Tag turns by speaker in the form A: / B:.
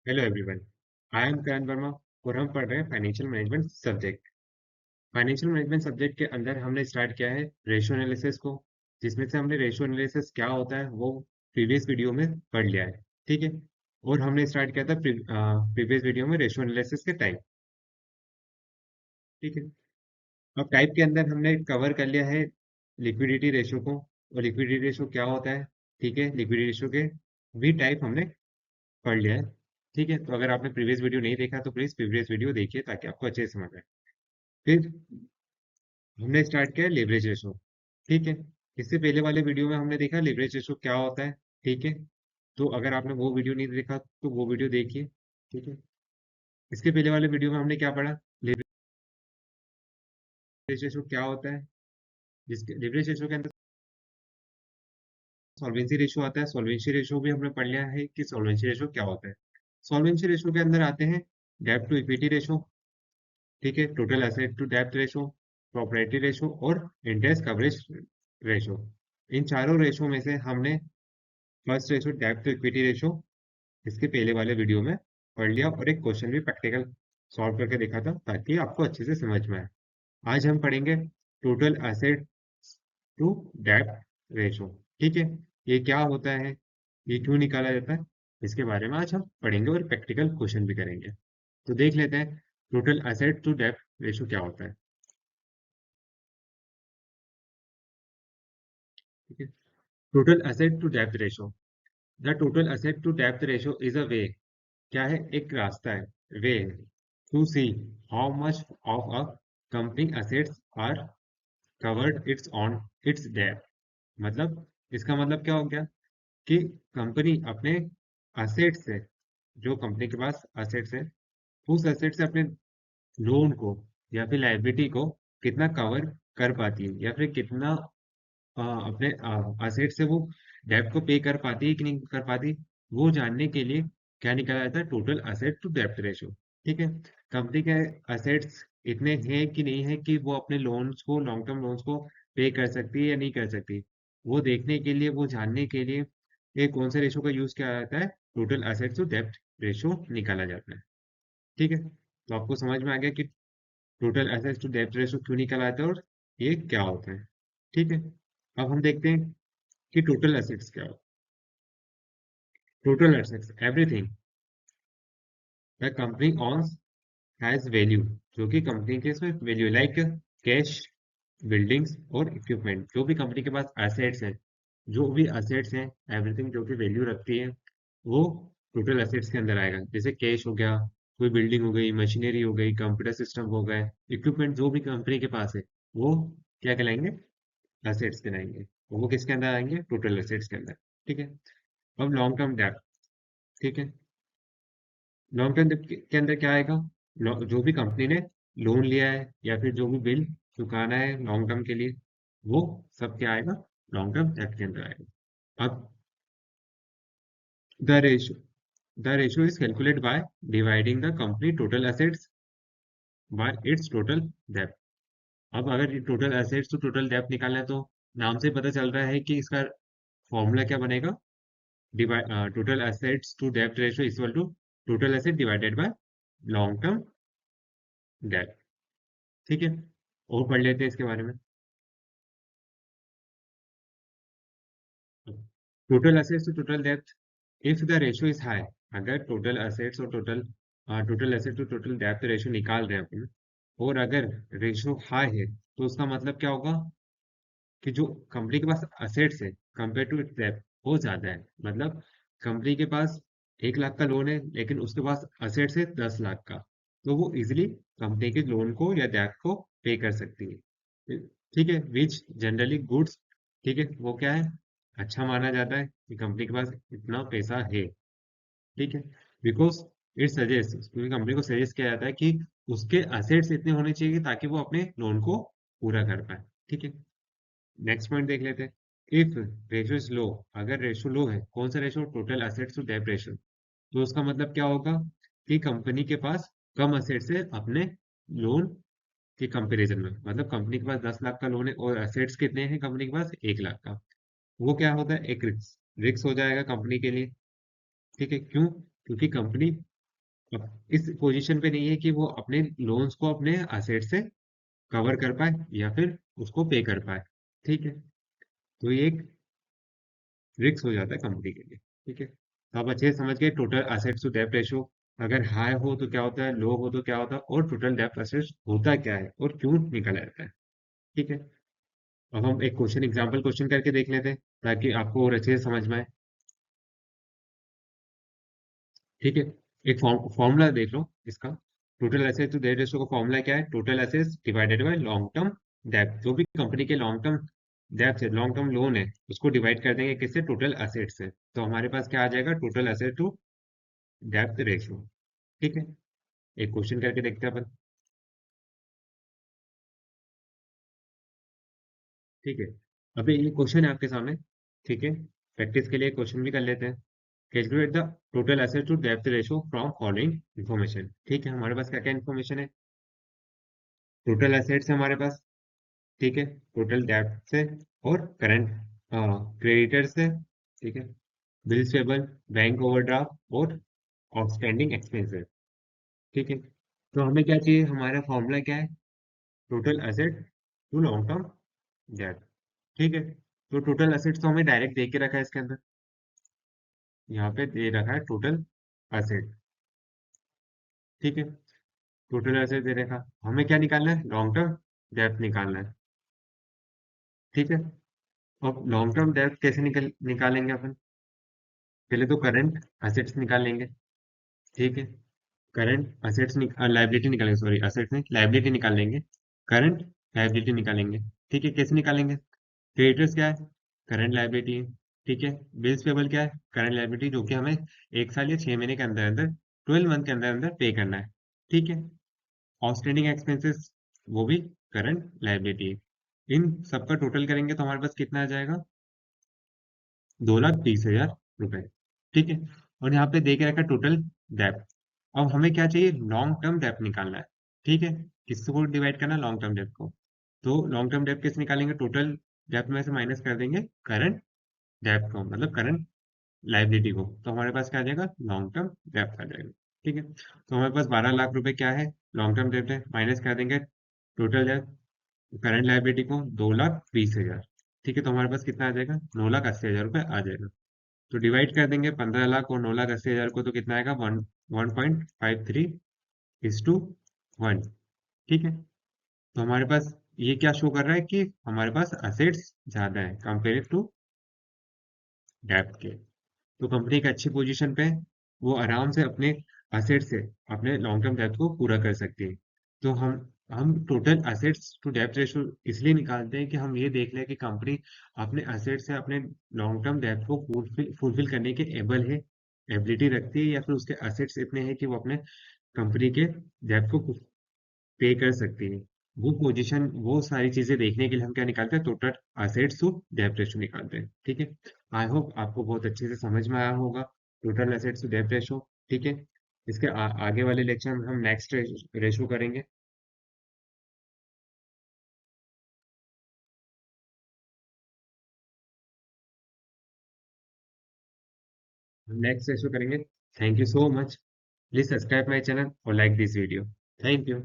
A: Hello everyone. I am करण वर्मा और हम पढ़ रहे हैं financial management subject. Financial management subject के अंदर हमने स्टार्ट किया है रेशियो एनालिसिस को, जिसमें से हमने रेशियो एनालिसिस क्या होता है वो प्रीवियस वीडियो में पढ़ लिया है। ठीक है। और हमने स्टार्ट किया था प्रीवियस वीडियो में रेशियो एनालिसिस के टाइप। ठीक है। अब टाइप के अंदर हमने कवर कर लिया है लिक्विडिटी रेशियो को, और लिक्विडिटी रेशियो क्या होता है। ठीक है, लिक्विडिटी रेशियो के भी टाइप हमने पढ़ लिया है। ठीक है, तो अगर आपने प्रीवियस वीडियो नहीं देखा तो प्लीज प्रीवियस वीडियो देखिए ताकि आपको अच्छे से समझ आए। फिर हमने स्टार्ट किया लेवरेज रेशो। ठीक है। इससे पहले वाले वीडियो में हमने देखा लेवरेज रेशो क्या होता है। ठीक है। तो अगर आपने वो वीडियो नहीं देखा तो वो वीडियो देखिए। ठीक है। इसके पहले वाले वीडियो में हमने क्या पढ़ा, लेवरेज रेशो क्या होता है। जिसके लेवरेज रेशो के अंदर सॉल्वेंसी रेशो आता है। सॉल्वेंसी रेशो भी हमने पढ़ लिया है कि सॉल्वेंसी रेशो क्या होता है। सॉल्वेंसी रेशो के अंदर आते हैं डेब्ट टू इक्विटी रेशो। ठीक है, टोटल एसेट टू डेब्ट रेशो, प्रॉपर्टी रेशो और इंटरेस्ट कवरेज रेशो। इन चारों रेशो में से हमने फर्स्ट रेशो डेब्ट टू इक्विटी रेशो इसके पहले वाले वीडियो में पढ़ लिया, और एक क्वेश्चन भी प्रैक्टिकल सॉल्व करके देखा था ताकि आपको अच्छे से समझ में आए। आज हम पढ़ेंगे टोटल एसेट टू डेब्ट रेशो। ठीक है। ये क्या होता है, ये क्यों निकाला जाता है, इसके बारे में आज हम पढ़ेंगे और प्रैक्टिकल क्वेश्चन भी करेंगे। तो देख लेते हैं टोटल एसेट टू डेब्ट रेशो क्या होता है। ठीक है। टोटल एसेट टू डेब्ट ratio, the total asset to डेब्ट रेशो इज अ वे, क्या है, एक रास्ता है, way to see how much of a company assets are covered it's on it's डेब्ट। मतलब इसका मतलब क्या हो गया कि कंपनी अपने असेट से, जो कंपनी के पास असेट्स है, उस असेट से अपने लोन को या फिर लाइबिलिटी को कितना कवर कर पाती है, या फिर कितना अपने असेट से वो डेब्ट को पे कर पाती है कि नहीं कर पाती, वो जानने के लिए क्या निकाला जाता है, टोटल असेट टू डेब्ट रेशियो। ठीक है। कंपनी के असेट्स इतने हैं कि नहीं है कि वो अपने लोन्स को, लॉन्ग टर्म लोन्स को पे कर सकती है या नहीं कर सकती, वो देखने के लिए, वो जानने के लिए ये कौन से रेशो का यूज किया जाता है, टोटल असेट्स टू डेब्ट रेशो निकाला जाता है। ठीक है। तो आपको समझ में आ गया कि टोटल एसेट्स टू डेब्ट रेशो क्यों निकाला जाता है और ये क्या होता है। ठीक है। अब हम देखते हैं कि टोटल एसेट्स क्या हो। Total assets everything the company owns has value, जो कि कंपनी के इसमें वैल्यू, लाइक कैश, बिल्डिंग्स और इक्विपमेंट। जो भी कंपनी के पास एसेट्स हैं, जो भी एसेट्स हैं, एवरीथिंग जो कि वैल्यू रखती है, वो टोटल एसेट्स के अंदर आएगा। जैसे कैश हो गया, कोई बिल्डिंग हो गई, मशीनरी हो गई, कंप्यूटर सिस्टम हो गए, इक्विपमेंट जो भी कंपनी के पास है, वो क्या कहलाएंगे, एसेट्स कहलाएंगे। और वो किसके अंदर आएंगे, टोटल एसेट्स के अंदर। ठीक है। अब लॉन्ग टर्म डेब्ट। ठीक है। लॉन्ग टर्म के अंदर क्या आएगा, जो भी कंपनी ने लोन लिया है या फिर जो भी बिल चुकाना है लॉन्ग टर्म के लिए, वो सब क्या आएगा, लॉन्ग टर्म डेब्ट के अंदर आएगा। अब the ratio, the ratio is calculate by dividing the company total assets bye it's total डेब्ट। अब अगर टोटल एसेट्स टू टोटल डेब्ट निकालना है तो नाम से पता चल रहा है कि इसका फॉर्मूला क्या बनेगा, टोटल एसेट्स टू डेब्ट ratio equal to total asset divided by long term डेब्ट। ठीक है। और पढ़ लेते हैं इसके बारे में। टोटल एसेट्स टू टोटल डेब्ट, if the ratio is high, अगर टोटल एसेट्स और टोटल एसेट टू टोटल डेब्ट रेशियो निकाल रहे हैं अपन, और अगर रेशियो हाई है तो उसका मतलब क्या होगा कि जो कंपनी के पास एसेट्स है कंपेयर टू इट्स डेब्ट वो ज्यादा है। मतलब कंपनी के पास 1 लाख का लोन है लेकिन उसके पास एसेट्स है 10 लाख का, तो वो इजिली कंपनी के लोन को या डेब्ट को पे कर सकती है। ठीक है, विच जनरली गुड्स, ठीक है, वो क्या है, अच्छा माना जाता है कि कंपनी के पास इतना पैसा है। ठीक है। बिकॉज इट सजेस्ट, क्योंकि कंपनी को सजेस्ट किया जाता है कि उसके एसेट्स इतने होने चाहिए ताकि वो अपने लोन को पूरा कर पाए। ठीक है। नेक्स्ट पॉइंट देख लेते हैं। इफ रेशियो इज लो, अगर रेशियो लो है, कौन सा रेशियो, टोटल एसेट्स टू डेब्ट रेशियो, तो उसका मतलब क्या होगा कि कंपनी के पास कम एसेट्स है अपने लोन के कंपैरिजन में। मतलब कंपनी के पास 10 लाख का लोन है और एसेट्स कितने हैं कंपनी के पास, 1 लाख का। वो क्या होता है, एक रिक्स, रिक्स हो जाएगा कंपनी के लिए। ठीक है, क्यों, क्योंकि कंपनी अब इस पोजीशन पे नहीं है कि वो अपने लोन्स को अपने असेट से कवर कर पाए या फिर उसको पे कर पाए। ठीक है, तो ये एक रिस्क हो जाता है कंपनी के लिए। ठीक है, तो आप अच्छे से समझ गए टोटल असेट्स टू डेब्ट रेशो अगर हाई हो तो क्या होता है, लो हो तो क्या होता है, और टोटल डेब्ट असेट्स होता क्या है और क्यों निकल आता है। ठीक है, अब हम एक क्वेश्चन एग्जांपल क्वेश्चन करके देख लेते हैं ताकि आपको और अच्छे से समझ में आए। ठीक है, एक फॉर्मूला देख लो इसका। Total assets to debt ratio का फॉर्मूला क्या है? Total assets divided by long term डेब्ट। जो भी कंपनी के लॉन्ग टर्म डेब्ट है, लॉन्ग टर्म लोन है, उसको डिवाइड कर देंगे किससे? टोटल एसेट्स से। तो हमारे पास क्या आ जाएगा? टोटल एसेट टू डेब्ट रेशियो। ठीक है, एक क्वेश्चन करके देखते हैं अपन। ठीक है, अभी ये क्वेश्चन है आपके सामने। ठीक है, प्रैक्टिस के लिए क्वेश्चन भी कर लेते हैं। Calculate the total asset to डेप्थ रेशियो फ्रॉम फॉलोइंग इन्फॉर्मेशन। ठीक है, हमारे पास क्या क्या इन्फॉर्मेशन है? टोटल एसेट्स है हमारे पास। ठीक है, टोटल डेप्थ से और करंट क्रेडिटर से। ठीक है, बिल्स पेबल, बैंक ओवरड्राफ्ट और आउटस्टैंडिंग एक्सपेंसेस। ठीक है, तो हमें क्या चाहिए? हमारा फॉर्मूला क्या है? Total asset to long term डेप्थ। ठीक है, तो टोटल एसेट्स तो हमें डायरेक्ट दे के रखा है इसके अंदर। यहाँ पे दे रखा है टोटल एसेट। ठीक है, टोटल एसेट दे रखा, हमें क्या निकालना है? लॉन्ग टर्म डेप्थ निकालना है। ठीक है, अब लॉन्ग टर्म डेप्थ कैसे निकालेंगे अपन? पहले तो करंट एसेट्स निकालेंगे। ठीक है, करंट एसेट्स लाइबिलिटी निकालेंगे, सॉरी एसेट्स नहीं, लाइबिलिटी निकालेंगे। करंट लाइबिलिटी निकालेंगे। ठीक है, कैसे निकालेंगे? क्रेडिटर्स क्या है? करंट लाइबिलिटी है। ठीक है, बिल्स पेबल क्या है? करंट लाइबिलिटी, जो कि हमें 1 साल या 6 महीने के अंदर अंदर 12 मंथ के अंदर अंदर पे करना है। ठीक है, आउटस्टैंडिंग एक्सपेंसेस, वो भी करंट लाइबिलिटी है। इन सबका टोटल करेंगे तो हमारे पास कितना आ जाएगा? 2,30,000 रुपए। ठीक है, और यहाँ पे दे के रखा टोटल डेप्थ। अब हमें क्या चाहिए? लॉन्ग टर्म डेप्थ निकालना है। ठीक है, किसको डिवाइड करना है? लॉन्ग टर्म डेप्थ को। तो लॉन्ग टर्म डेप्थ कैसे निकालेंगे? टोटल डेप्थ में से माइनस कर देंगे करंट डेप्थ को, मतलब करंट लाइबिलिटी को, तो हमारे पास क्या आ जाएगा? लॉन्ग टर्म डेप्थ आ जाएगा। ठीक है, तो हमारे पास 12 लाख रुपए क्या है? लॉन्ग टर्म डेप्थ है, माइनस कर देंगे टोटल डेप्थ, करंट लाइबिलिटी को, 2,20,000। ठीक है, तो हमारे पास कितना आ जाएगा? 9,80,000 रुपए आ जाएगा। तो डिवाइड कर देंगे 15 लाख और 9,80,000 को, तो कितना आएगा? 1.53:1। ठीक है, तो हमारे पास ये क्या शो कर रहा है कि हमारे पास असेट्स ज्यादा है कंपेयर टू डेप्थ के। तो कंपनी एक अच्छी पोजीशन पे है, वो आराम से अपने असेट से अपने लॉन्ग टर्म डेप्थ को पूरा कर सकती है। तो हम टोटल असेट्स टू डेप्थ रेशियो इसलिए निकालते हैं कि हम ये देख लें कि कंपनी अपने असेट से अपने लॉन्ग टर्म डेप्थ को फुलफिल करने के एबल है, एबिलिटी रखती है, या फिर उसके असेट्स इतने हैं कि वो अपने कंपनी के डेप्थ को पे कर सकती है। वो पोजीशन, वो सारी चीजें देखने के लिए हम क्या निकालते हैं? टोटल असेट्स टू डेब्ट रेशियो निकालते हैं। ठीक है, आई होप आपको बहुत अच्छे से समझ में आया होगा टोटल असेट्स टू डेब्ट रेशियो। ठीक है, इसके आगे वाले लेक्चर में हम नेक्स्ट रेशियो करेंगे। नेक्स्ट रेशियो करेंगे। Thank you so much. Please subscribe my channel और like this video. Thank you.